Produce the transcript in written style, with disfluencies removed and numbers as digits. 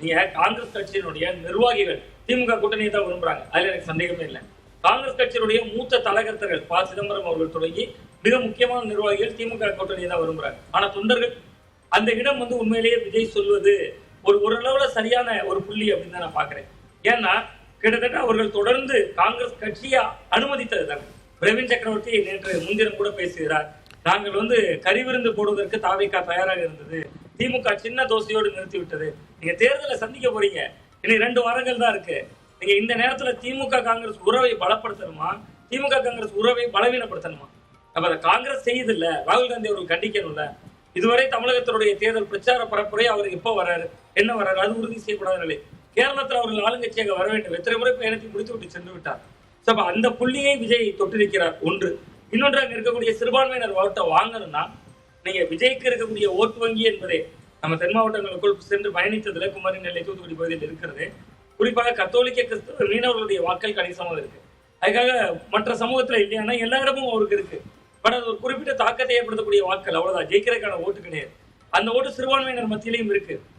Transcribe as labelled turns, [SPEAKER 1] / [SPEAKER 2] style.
[SPEAKER 1] நீங்க காங்கிரஸ் கட்சியினுடைய நிர்வாகிகள் திமுக கூட்டணியை தான் விரும்புறாங்க, அதுல எனக்கு சந்தேகமே இல்லை. காங்கிரஸ் கட்சியினுடைய மூத்த தலைகர்த்தர்கள் ப சிதம்பரம் அவர்கள் தொடங்கி மிக முக்கியமான நிர்வாகிகள் திமுக கூட்டணியை தான் விரும்புறாங்க. ஆனா தொண்டர்கள் அந்த இடம் உண்மையிலேயே விஜய் சொல்வது ஓரளவுல சரியான ஒரு புள்ளி அப்படின்னு தான் நான் பாக்குறேன். ஏன்னா கிட்டத்தட்ட அவர்கள் தொடர்ந்து காங்கிரஸ் கட்சியை அனுமதித்தது தானே. பிரவீன் சக்கரவர்த்தி நேற்று முன்தினம் கூட பேசுகிறார், நாங்கள் கறிவிருந்து போடுவதற்கு தாவேகா தயாராக இருந்தது, திமுக சின்ன தோசையோடு நிறுத்திவிட்டது. நீங்க தேர்தலை சந்திக்க போறீங்க, இனி 2 வாரங்கள் தான் இருக்கு. நீங்க இந்த நேரத்துல திமுக காங்கிரஸ் உறவை பலப்படுத்தணுமா, திமுக காங்கிரஸ் உறவை பலவீனப்படுத்தணுமா? அப்ப அதை காங்கிரஸ் செய்யுது இல்ல, ராகுல் காந்தி அவர்கள் கண்டிக்கணும்ல. இதுவரை தமிழகத்தினுடைய தேர்தல் பிரச்சார பரப்புரை அவர் எப்ப வர்றாரு, என்ன வர்றாரு, அது உறுதி செய்யப்படாத நிலை. கேரளத்தில் அவர்கள் ஆளுங்கட்சியாக வர வேண்டும், எத்தனை முறை பயணத்தை முடித்து விட்டு சென்று விட்டார். அந்த புள்ளியை விஜய் தொட்டிருக்கிறார். ஒன்று. இன்னொன்று, அங்க இருக்கக்கூடிய சிறுபான்மையினர் ஓட்டை வாங்கணும்னா நீங்க விஜய்க்கு இருக்கக்கூடிய ஓட்டு வங்கி என்பதே நம்ம தென் மாவட்டங்களுக்குள் சென்று பயணித்ததுல குமரி, நெல்லை, தூத்துக்குடி பகுதியில் இருக்கிறது. குறிப்பாக கத்தோலிக்க கிறிஸ்தவ மீனவர்களுடைய வாக்கள் கணிசமாக இருக்கு. அதுக்காக மற்ற சமூகத்துல இல்லையானா எல்லா இடமும் அவருக்கு இருக்கு. பட் அது ஒரு குறிப்பிட்ட தாக்கத்தை ஏற்படுத்தக்கூடிய வாக்கள், அவ்வளவுதான். ஜெயிக்கிறதுக்கான ஓட்டு கிடையாது. அந்த ஓட்டு சிறுபான்மையினர் மத்தியிலையும் இருக்கு.